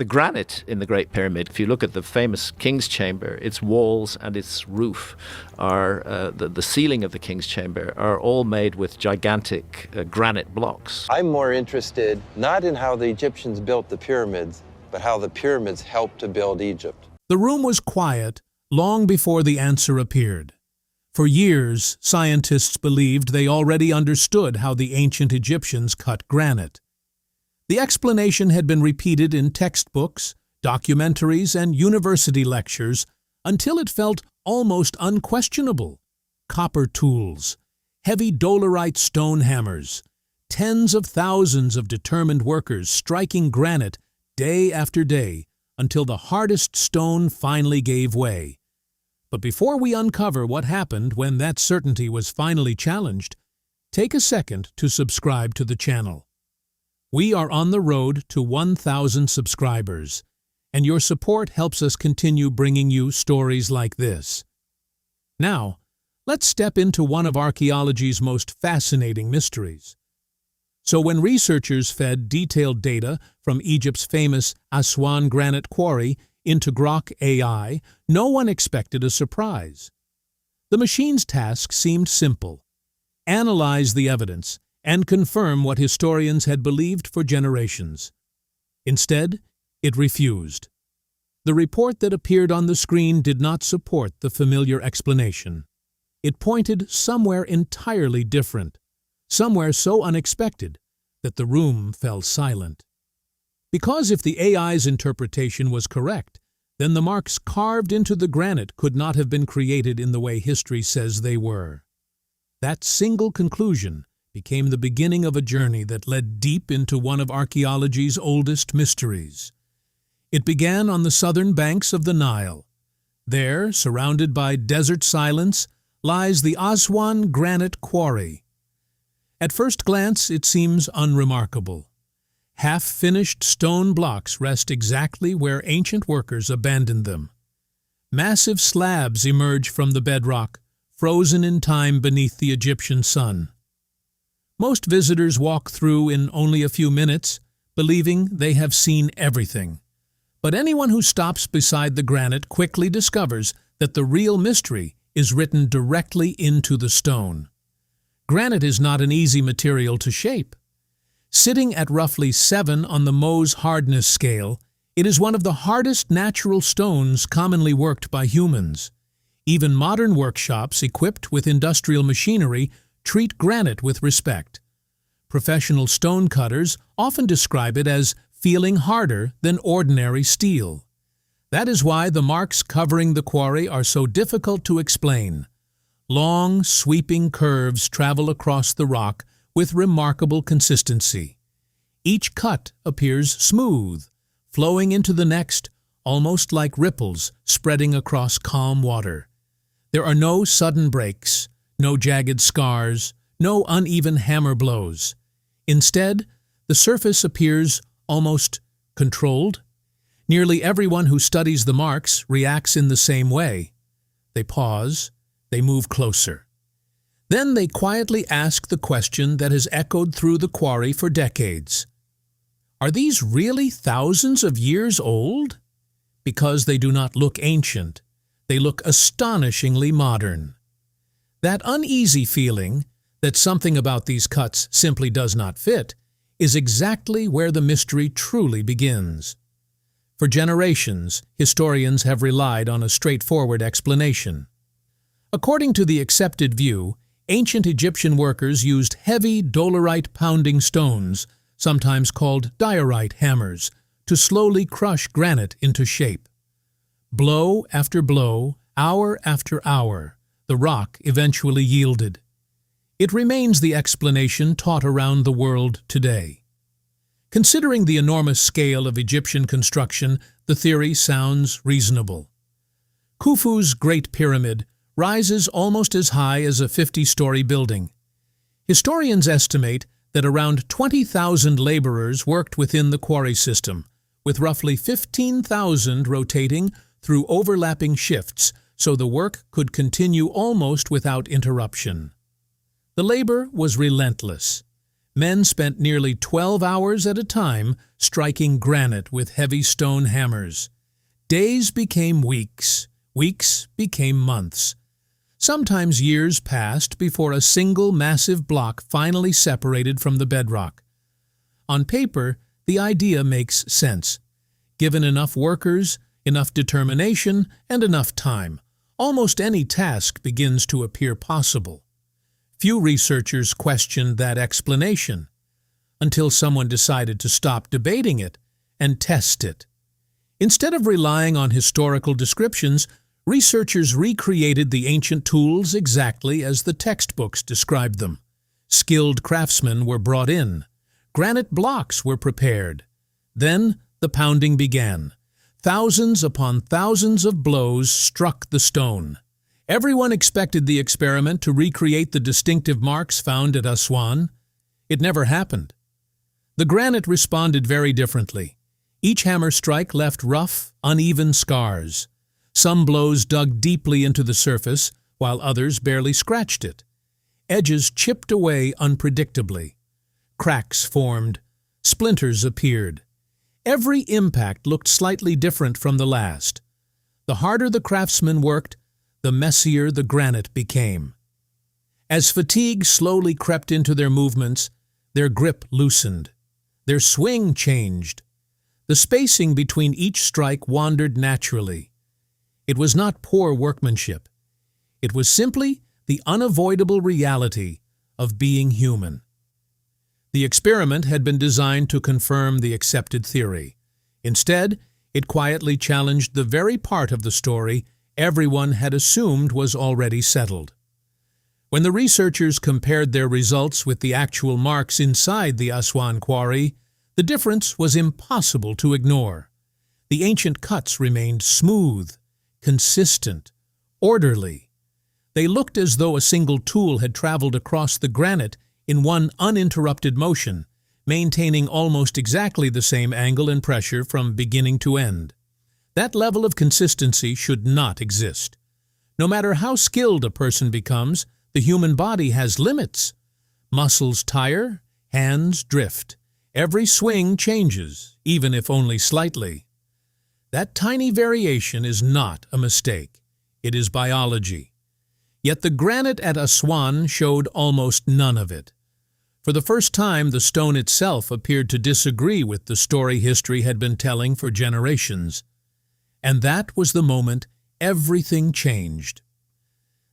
The granite in the Great Pyramid, if you look at the famous King's Chamber, its walls and its roof are, the ceiling of the King's Chamber are all made with gigantic granite blocks. I'm more interested not in how the Egyptians built the pyramids, but how the pyramids helped to build Egypt. The room was quiet long before the answer appeared. For years, scientists believed they already understood how the ancient Egyptians cut granite. The explanation had been repeated in textbooks, documentaries, and university lectures until it felt almost unquestionable. Copper tools, heavy dolerite stone hammers, tens of thousands of determined workers striking granite day after day until the hardest stone finally gave way. But before we uncover what happened when that certainty was finally challenged, take a second to subscribe to the channel. We are on the road to 1,000 subscribers, and your support helps us continue bringing you stories like this. Now, let's step into one of archaeology's most fascinating mysteries. So when researchers fed detailed data from Egypt's famous Aswan Granite Quarry into Grok AI, no one expected a surprise. The machine's task seemed simple: analyze the evidence and confirm what historians had believed for generations. Instead, it refused. The report that appeared on the screen did not support the familiar explanation. It pointed somewhere entirely different, somewhere so unexpected that the room fell silent. Because if the AI's interpretation was correct, then the marks carved into the granite could not have been created in the way history says they were. That single conclusion became the beginning of a journey that led deep into one of archaeology's oldest mysteries. It began on the southern banks of the Nile. There, surrounded by desert silence, lies the Aswan Granite Quarry. At first glance, it seems unremarkable. Half-finished stone blocks rest exactly where ancient workers abandoned them. Massive slabs emerge from the bedrock, frozen in time beneath the Egyptian sun. Most visitors walk through in only a few minutes, believing they have seen everything. But anyone who stops beside the granite quickly discovers that the real mystery is written directly into the stone. Granite is not an easy material to shape. Sitting at roughly 7 on the Mohs hardness scale, it is one of the hardest natural stones commonly worked by humans. Even modern workshops equipped with industrial machinery treat granite with respect. Professional stone cutters often describe it as feeling harder than ordinary steel. That is why the marks covering the quarry are so difficult to explain. Long, sweeping curves travel across the rock with remarkable consistency. Each cut appears smooth, flowing into the next, almost like ripples spreading across calm water. There are no sudden breaks, no jagged scars, no uneven hammer blows. Instead, the surface appears almost controlled. Nearly everyone who studies the marks reacts in the same way. They pause, they move closer. Then they quietly ask the question that has echoed through the quarry for decades. Are these really thousands of years old? Because they do not look ancient, they look astonishingly modern. That uneasy feeling that something about these cuts simply does not fit is exactly where the mystery truly begins. For generations, historians have relied on a straightforward explanation. According to the accepted view, ancient Egyptian workers used heavy dolerite pounding stones, sometimes called diorite hammers, to slowly crush granite into shape. Blow after blow, hour after hour, the rock eventually yielded. It remains the explanation taught around the world today. Considering the enormous scale of Egyptian construction, the theory sounds reasonable. Khufu's Great Pyramid rises almost as high as a 50-story building. Historians estimate that around 20,000 laborers worked within the quarry system, with roughly 15,000 rotating through overlapping shifts so the work could continue almost without interruption. The labor was relentless. Men spent nearly 12 hours at a time striking granite with heavy stone hammers. Days became weeks, weeks became months. Sometimes years passed before a single massive block finally separated from the bedrock. On paper, the idea makes sense. Given enough workers, enough determination, and enough time, almost any task begins to appear possible. Few researchers questioned that explanation until someone decided to stop debating it and test it. Instead of relying on historical descriptions, researchers recreated the ancient tools exactly as the textbooks described them. Skilled craftsmen were brought in. Granite blocks were prepared. Then the pounding began. Thousands upon thousands of blows struck the stone. Everyone expected the experiment to recreate the distinctive marks found at Aswan. It never happened. The granite responded very differently. Each hammer strike left rough, uneven scars. Some blows dug deeply into the surface, while others barely scratched it. Edges chipped away unpredictably. Cracks formed. Splinters appeared. Every impact looked slightly different from the last. The harder the craftsmen worked, the messier the granite became. As fatigue slowly crept into their movements, their grip loosened. Their swing changed. The spacing between each strike wandered naturally. It was not poor workmanship. It was simply the unavoidable reality of being human. The experiment had been designed to confirm the accepted theory. Instead, it quietly challenged the very part of the story everyone had assumed was already settled. When the researchers compared their results with the actual marks inside the Aswan Quarry, the difference was impossible to ignore. The ancient cuts remained smooth, consistent, orderly. They looked as though a single tool had traveled across the granite in one uninterrupted motion, maintaining almost exactly the same angle and pressure from beginning to end. That level of consistency should not exist. No matter how skilled a person becomes, the human body has limits. Muscles tire, hands drift. Every swing changes, even if only slightly. That tiny variation is not a mistake. It is biology. Yet the granite at Aswan showed almost none of it. For the first time, the stone itself appeared to disagree with the story history had been telling for generations. And that was the moment everything changed.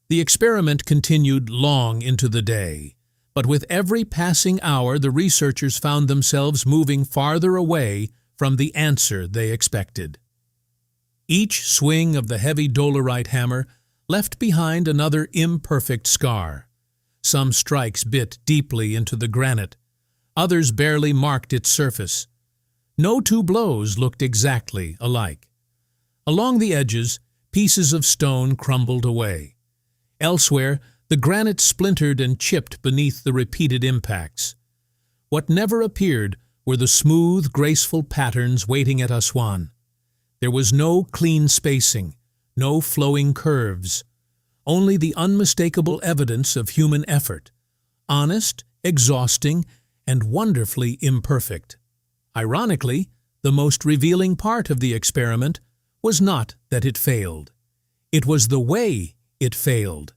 The experiment continued long into the day, but with every passing hour the researchers found themselves moving farther away from the answer they expected. Each swing of the heavy dolerite hammer left behind another imperfect scar. Some strikes bit deeply into the granite. Others barely marked its surface. No two blows looked exactly alike. Along the edges, pieces of stone crumbled away. Elsewhere, the granite splintered and chipped beneath the repeated impacts. What never appeared were the smooth, graceful patterns waiting at Aswan. There was no clean spacing, no flowing curves, only the unmistakable evidence of human effort, honest, exhausting, and wonderfully imperfect. Ironically, the most revealing part of the experiment was not that it failed. It was the way it failed.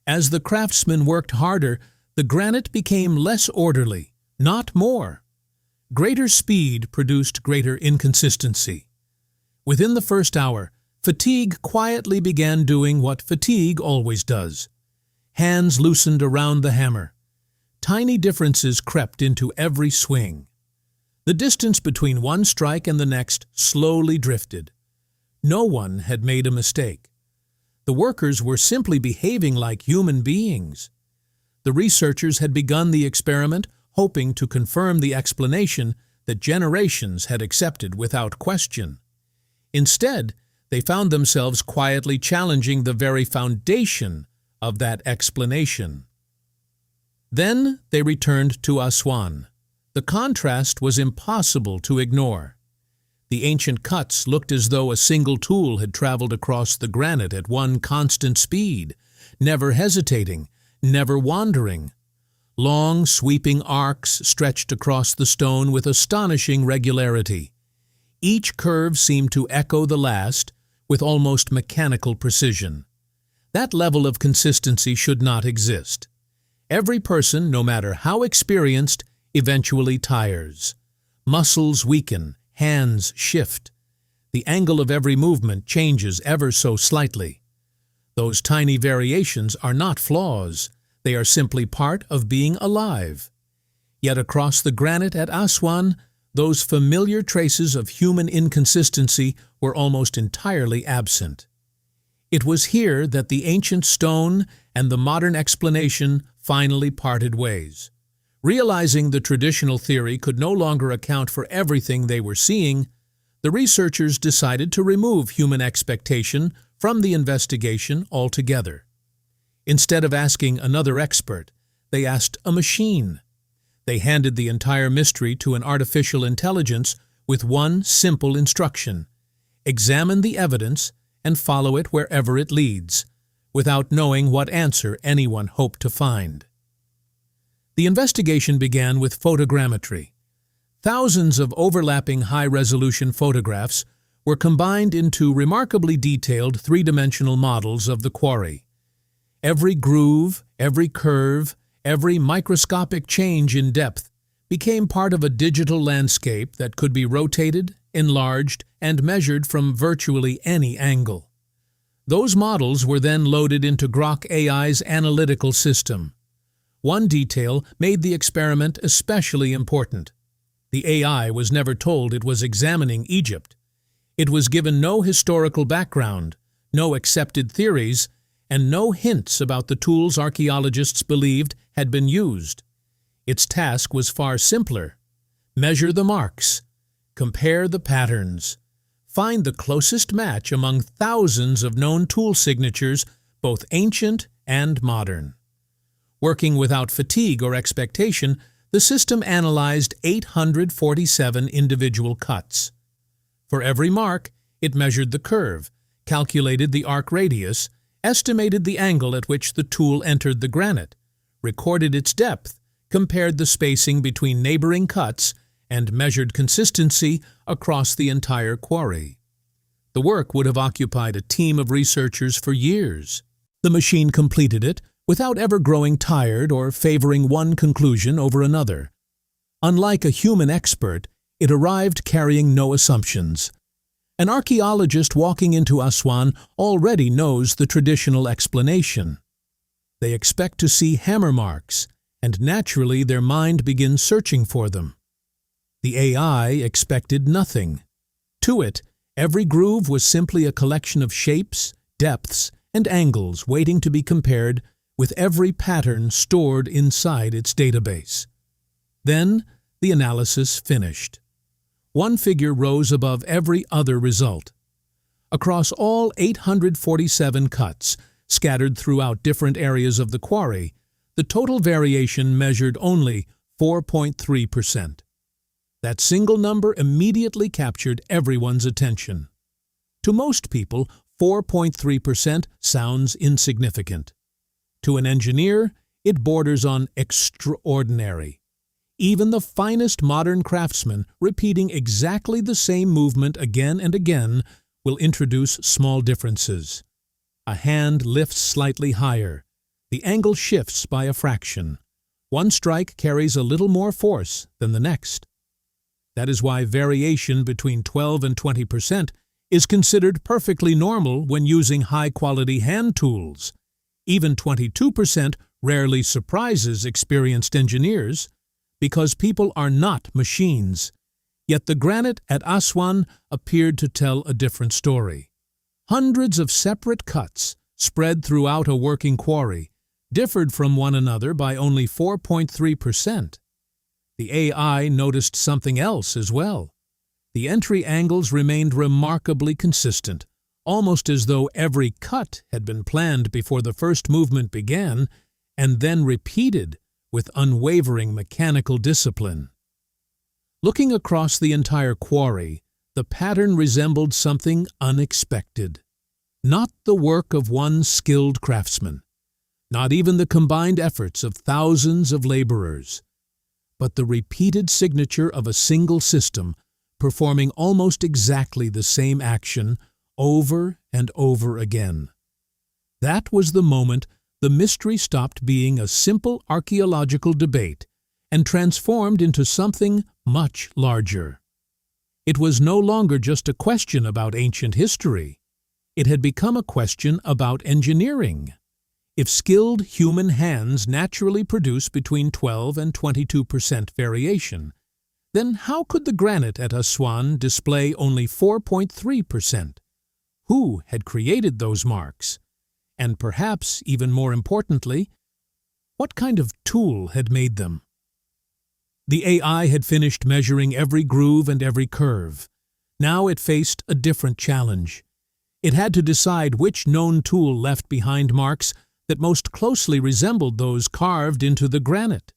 As the craftsmen worked harder, the granite became less orderly, not more. Greater speed produced greater inconsistency. Within the first hour, fatigue quietly began doing what fatigue always does. Hands loosened around the hammer. Tiny differences crept into every swing. The distance between one strike and the next slowly drifted. No one had made a mistake. The workers were simply behaving like human beings. The researchers had begun the experiment hoping to confirm the explanation that generations had accepted without question. Instead, they found themselves quietly challenging the very foundation of that explanation. Then they returned to Aswan. The contrast was impossible to ignore. The ancient cuts looked as though a single tool had traveled across the granite at one constant speed, never hesitating, never wandering. Long, sweeping arcs stretched across the stone with astonishing regularity. Each curve seemed to echo the last with almost mechanical precision. That level of consistency should not exist. Every person, no matter how experienced, eventually tires. Muscles weaken, hands shift. The angle of every movement changes ever so slightly. Those tiny variations are not flaws. They are simply part of being alive. Yet across the granite at Aswan, those familiar traces of human inconsistency were almost entirely absent. It was here that the ancient stone and the modern explanation finally parted ways. Realizing the traditional theory could no longer account for everything they were seeing, the researchers decided to remove human expectation from the investigation altogether. Instead of asking another expert, they asked a machine. They handed the entire mystery to an artificial intelligence with one simple instruction: examine the evidence and follow it wherever it leads, without knowing what answer anyone hoped to find. The investigation began with photogrammetry. Thousands of overlapping high-resolution photographs were combined into remarkably detailed three-dimensional models of the quarry. Every groove, every curve, every microscopic change in depth became part of a digital landscape that could be rotated, enlarged, and measured from virtually any angle. Those models were then loaded into Grok AI's analytical system. One detail made the experiment especially important. The AI was never told it was examining Egypt. It was given no historical background, no accepted theories, and no hints about the tools archaeologists believed had been used. Its task was far simpler: measure the marks, compare the patterns, find the closest match among thousands of known tool signatures, both ancient and modern. Working without fatigue or expectation, the system analyzed 847 individual cuts. For every mark, it measured the curve, calculated the arc radius, estimated the angle at which the tool entered the granite, recorded its depth, compared the spacing between neighboring cuts, and measured consistency across the entire quarry. The work would have occupied a team of researchers for years. The machine completed it without ever growing tired or favoring one conclusion over another. Unlike a human expert, it arrived carrying no assumptions. An archaeologist walking into Aswan already knows the traditional explanation. They expect to see hammer marks, and naturally their mind begins searching for them. The AI expected nothing. To it, every groove was simply a collection of shapes, depths, and angles waiting to be compared with every pattern stored inside its database. Then, the analysis finished. One figure rose above every other result. Across all 847 cuts, scattered throughout different areas of the quarry, the total variation measured only 4.3%. That single number immediately captured everyone's attention. To most people, 4.3% sounds insignificant. To an engineer, it borders on extraordinary. Even the finest modern craftsman repeating exactly the same movement again and again will introduce small differences. A hand lifts slightly higher. The angle shifts by a fraction. One strike carries a little more force than the next. That is why variation between 12 and 20% is considered perfectly normal when using high-quality hand tools. Even 22% rarely surprises experienced engineers, because people are not machines. Yet the granite at Aswan appeared to tell a different story. Hundreds of separate cuts, spread throughout a working quarry, differed from one another by only 4.3%. The AI noticed something else as well. The entry angles remained remarkably consistent, almost as though every cut had been planned before the first movement began, and then repeated with unwavering mechanical discipline. Looking across the entire quarry, the pattern resembled something unexpected. Not the work of one skilled craftsman. not even the combined efforts of thousands of laborers, but the repeated signature of a single system performing almost exactly the same action over and over again. That was the moment the mystery stopped being a simple archaeological debate and transformed into something much larger. It was no longer just a question about ancient history. It had become a question about engineering. If skilled human hands naturally produce between 12 and 22% variation, then how could the granite at Aswan display only 4.3%? Who had created those marks? And perhaps, even more importantly, what kind of tool had made them? The AI had finished measuring every groove and every curve. Now it faced a different challenge. It had to decide which known tool left behind marks that most closely resembled those carved into the granite.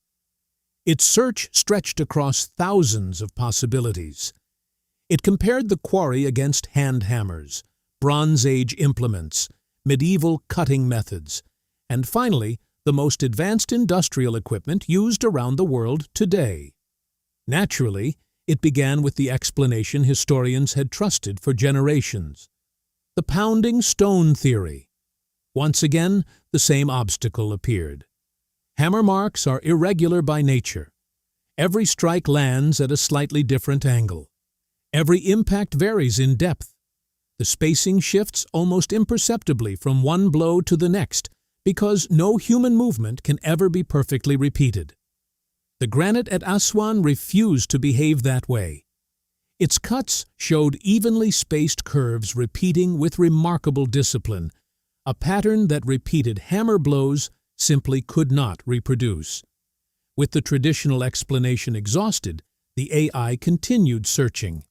Its search stretched across thousands of possibilities. It compared the quarry against hand hammers, Bronze Age implements, medieval cutting methods, and finally, the most advanced industrial equipment used around the world today. Naturally, it began with the explanation historians had trusted for generations: the pounding stone theory. Once again, the same obstacle appeared. Hammer marks are irregular by nature. Every strike lands at a slightly different angle. Every impact varies in depth. The spacing shifts almost imperceptibly from one blow to the next because no human movement can ever be perfectly repeated. The granite at Aswan refused to behave that way. Its cuts showed evenly spaced curves repeating with remarkable discipline, a pattern that repeated hammer blows simply could not reproduce. With the traditional explanation exhausted, the AI continued searching.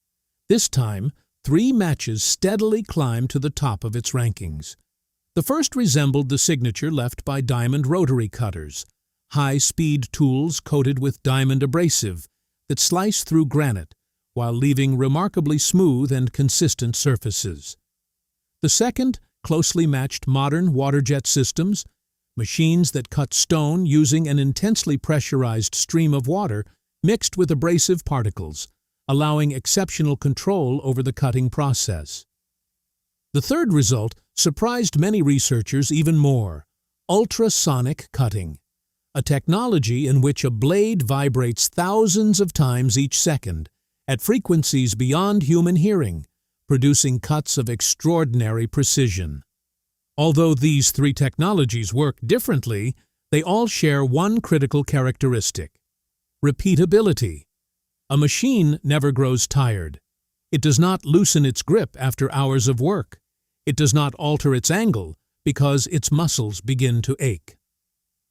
This time, 3 matches steadily climbed to the top of its rankings. The first resembled the signature left by diamond rotary cutters, high-speed tools coated with diamond abrasive that slice through granite while leaving remarkably smooth and consistent surfaces. The second closely matched modern water jet systems, machines that cut stone using an intensely pressurized stream of water mixed with abrasive particles, allowing exceptional control over the cutting process. The third result surprised many researchers even more: ultrasonic cutting, a technology in which a blade vibrates thousands of times each second at frequencies beyond human hearing, producing cuts of extraordinary precision. Although these 3 technologies work differently, they all share one critical characteristic: repeatability. A machine never grows tired. It does not loosen its grip after hours of work. It does not alter its angle because its muscles begin to ache.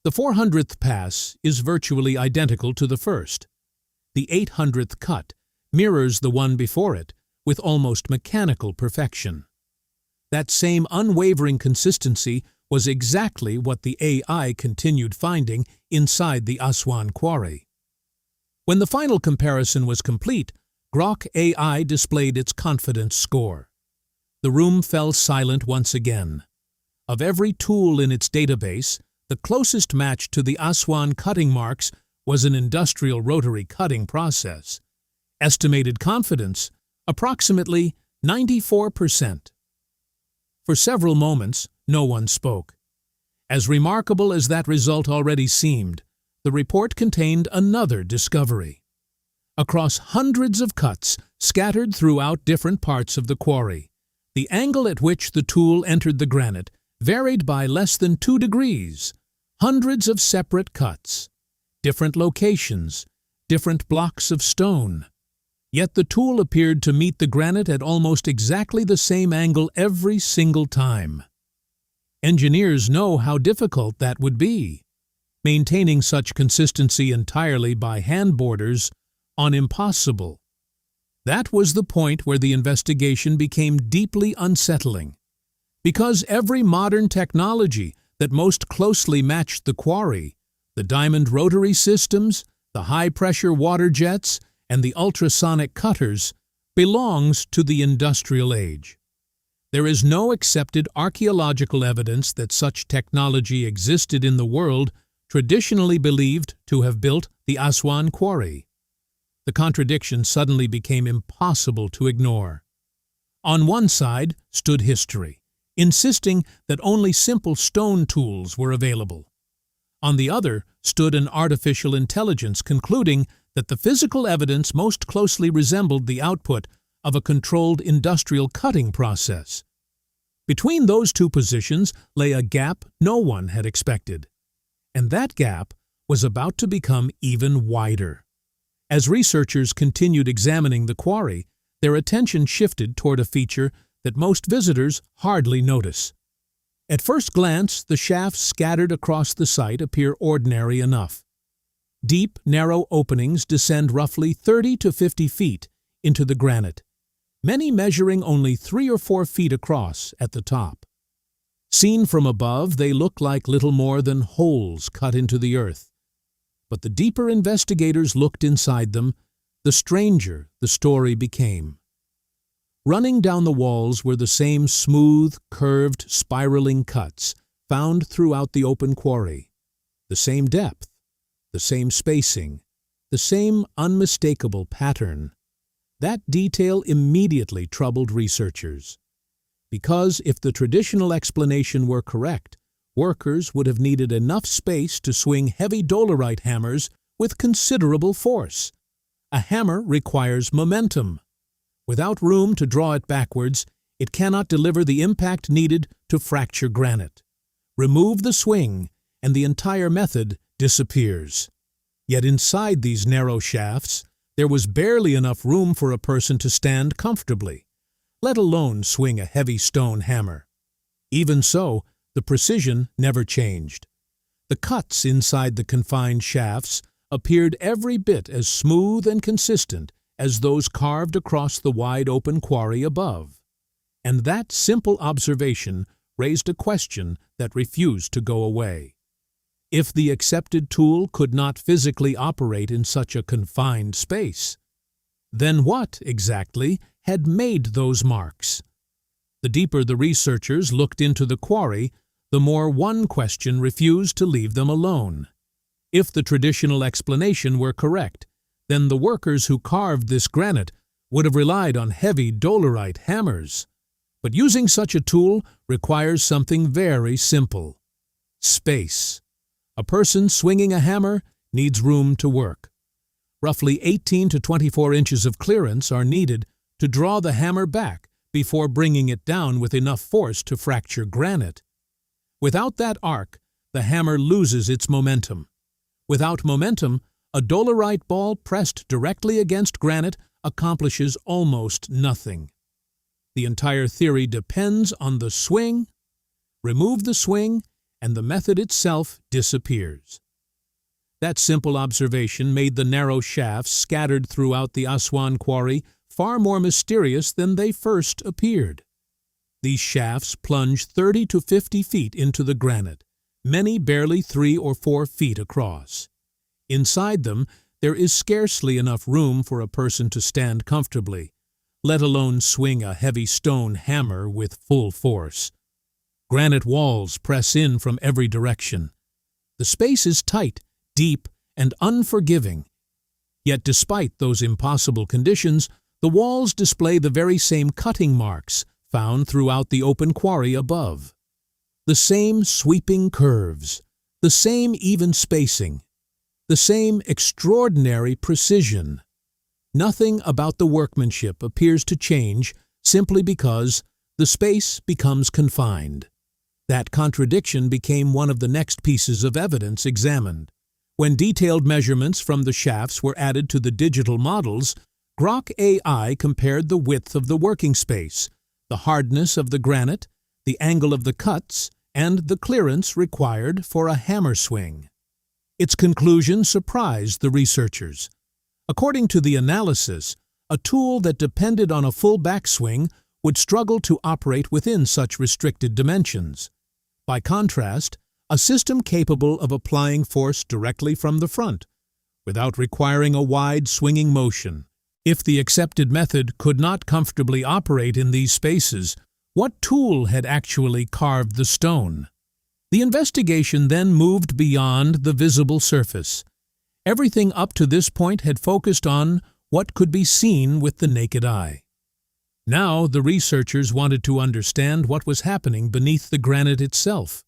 The 400th pass is virtually identical to the first. The 800th cut mirrors the one before it with almost mechanical perfection. That same unwavering consistency was exactly what the AI continued finding inside the Aswan Quarry. When the final comparison was complete, Grok AI displayed its confidence score. The room fell silent once again. Of every tool in its database, the closest match to the Aswan cutting marks was an industrial rotary cutting process. Estimated confidence, approximately 94%. For several moments, no one spoke. As remarkable as that result already seemed, the report contained another discovery. Across hundreds of cuts scattered throughout different parts of the quarry, the angle at which the tool entered the granite varied by less than 2 degrees. Hundreds of separate cuts, different locations, different blocks of stone. Yet the tool appeared to meet the granite at almost exactly the same angle every single time. Engineers know how difficult that would be. Maintaining such consistency entirely by hand borders on impossible. That was the point where the investigation became deeply unsettling. Because every modern technology that most closely matched the quarry, the diamond rotary systems, the high-pressure water jets, and the ultrasonic cutters, belongs to the industrial age. There is no accepted archaeological evidence that such technology existed in the world traditionally believed to have built the Aswan Quarry. The contradiction suddenly became impossible to ignore. On one side stood history, insisting that only simple stone tools were available. On the other stood an artificial intelligence concluding that the physical evidence most closely resembled the output of a controlled industrial cutting process. Between those two positions lay a gap no one had expected. And that gap was about to become even wider. As researchers continued examining the quarry, their attention shifted toward a feature that most visitors hardly notice. At first glance, the shafts scattered across the site appear ordinary enough. Deep, narrow openings descend roughly 30 to 50 feet into the granite, many measuring only 3 or 4 feet across at the top. Seen from above, they look like little more than holes cut into the earth. But the deeper investigators looked inside them, the stranger the story became. Running down the walls were the same smooth, curved, spiraling cuts found throughout the open quarry, the same depth, the same spacing, the same unmistakable pattern. That detail immediately troubled researchers. Because if the traditional explanation were correct, workers would have needed enough space to swing heavy dolerite hammers with considerable force. A hammer requires momentum. Without room to draw it backwards, it cannot deliver the impact needed to fracture granite. Remove the swing, and the entire method disappears. Yet inside these narrow shafts, there was barely enough room for a person to stand comfortably, let alone swing a heavy stone hammer. Even so, the precision never changed. The cuts inside the confined shafts appeared every bit as smooth and consistent as those carved across the wide-open quarry above. And that simple observation raised a question that refused to go away. If the accepted tool could not physically operate in such a confined space, then what, exactly, had made those marks? The deeper the researchers looked into the quarry, the more one question refused to leave them alone. If the traditional explanation were correct, then the workers who carved this granite would have relied on heavy dolerite hammers. But using such a tool requires something very simple: space. A person swinging a hammer needs room to work. Roughly 18 to 24 inches of clearance are needed to draw the hammer back before bringing it down with enough force to fracture granite. Without that arc, the hammer loses its momentum. Without momentum, a dolerite ball pressed directly against granite accomplishes almost nothing. The entire theory depends on the swing. Remove the swing, and the method itself disappears. That simple observation made the narrow shafts scattered throughout the Aswan Quarry far more mysterious than they first appeared. These shafts plunge 30 to 50 feet into the granite, many barely 3 or 4 feet across. Inside them, there is scarcely enough room for a person to stand comfortably, let alone swing a heavy stone hammer with full force. Granite walls press in from every direction. The space is tight, deep, and unforgiving. Yet despite those impossible conditions, the walls display the very same cutting marks found throughout the open quarry above. The same sweeping curves, the same even spacing, the same extraordinary precision. Nothing about the workmanship appears to change simply because the space becomes confined. That contradiction became one of the next pieces of evidence examined. When detailed measurements from the shafts were added to the digital models, Grok AI compared the width of the working space, the hardness of the granite, the angle of the cuts, and the clearance required for a hammer swing. Its conclusion surprised the researchers. According to the analysis, a tool that depended on a full backswing would struggle to operate within such restricted dimensions. By contrast, a system capable of applying force directly from the front, without requiring a wide swinging motion, if the accepted method could not comfortably operate in these spaces, What tool had actually carved the stone? The investigation then moved beyond the visible surface. Everything up to this point had focused on what could be seen with the naked eye. Now the researchers wanted to understand what was happening beneath the granite itself.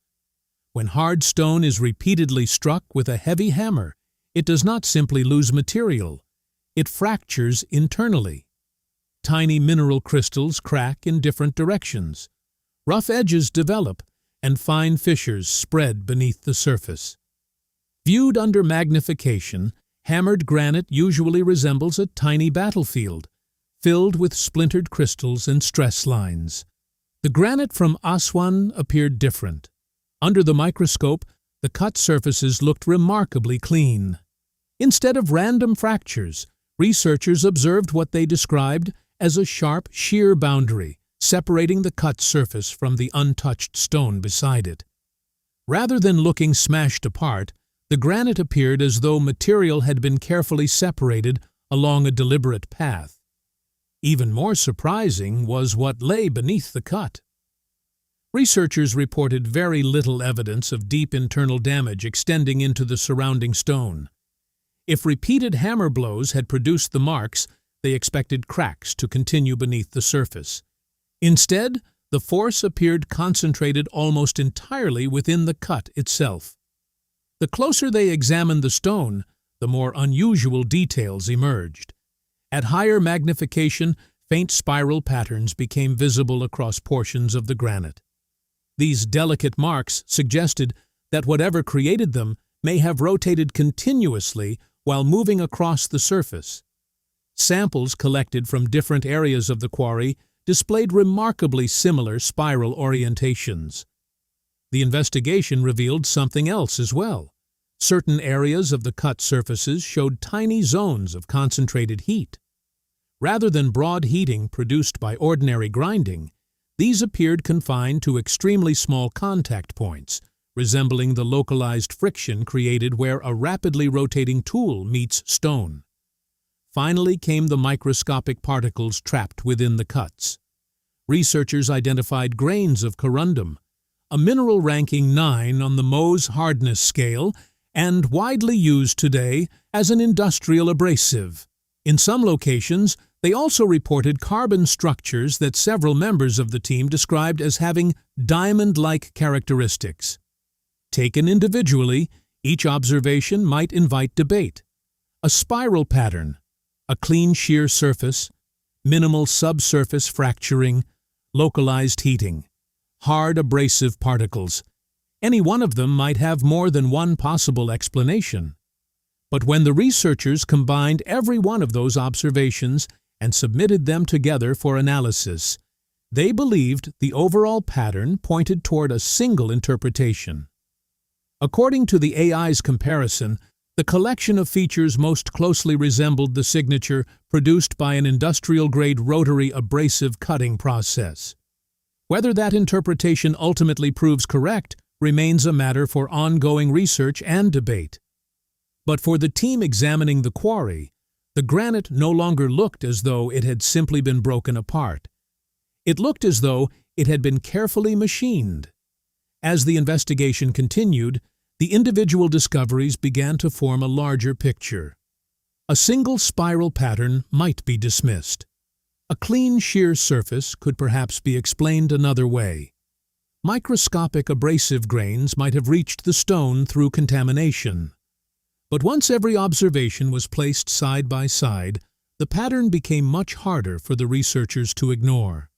When hard stone is repeatedly struck with a heavy hammer, it does not simply lose material. It fractures internally. Tiny mineral crystals crack in different directions. Rough edges develop, and fine fissures spread beneath the surface. Viewed under magnification, hammered granite usually resembles a tiny battlefield, filled with splintered crystals and stress lines. The granite from Aswan appeared different. Under the microscope, the cut surfaces looked remarkably clean. Instead of random fractures, researchers observed what they described as a sharp, shear boundary separating the cut surface from the untouched stone beside it. Rather than looking smashed apart, the granite appeared as though material had been carefully separated along a deliberate path. Even more surprising was what lay beneath the cut. Researchers reported very little evidence of deep internal damage extending into the surrounding stone. If repeated hammer blows had produced the marks, they expected cracks to continue beneath the surface. Instead, the force appeared concentrated almost entirely within the cut itself. The closer they examined the stone, the more unusual details emerged. At higher magnification, faint spiral patterns became visible across portions of the granite. These delicate marks suggested that whatever created them may have rotated continuously while moving across the surface. Samples collected from different areas of the quarry displayed remarkably similar spiral orientations. The investigation revealed something else as well. Certain areas of the cut surfaces showed tiny zones of concentrated heat. Rather than broad heating produced by ordinary grinding, these appeared confined to extremely small contact points, resembling the localized friction created where a rapidly rotating tool meets stone. Finally came the microscopic particles trapped within the cuts. Researchers identified grains of corundum, a mineral ranking 9 on the Mohs hardness scale and widely used today as an industrial abrasive. In some locations, they also reported carbon structures that several members of the team described as having diamond-like characteristics. Taken individually, each observation might invite debate. A spiral pattern, a clean shear surface, minimal subsurface fracturing, localized heating, hard abrasive particles. Any one of them might have more than one possible explanation. But when the researchers combined every one of those observations and submitted them together for analysis, they believed the overall pattern pointed toward a single interpretation. According to the AI's comparison, the collection of features most closely resembled the signature produced by an industrial-grade rotary abrasive cutting process. Whether that interpretation ultimately proves correct remains a matter for ongoing research and debate. But for the team examining the quarry, the granite no longer looked as though it had simply been broken apart. It looked as though it had been carefully machined. As the investigation continued, the individual discoveries began to form a larger picture. A single spiral pattern might be dismissed. A clean shear surface could perhaps be explained another way. Microscopic abrasive grains might have reached the stone through contamination. But once every observation was placed side by side, the pattern became much harder for the researchers to ignore.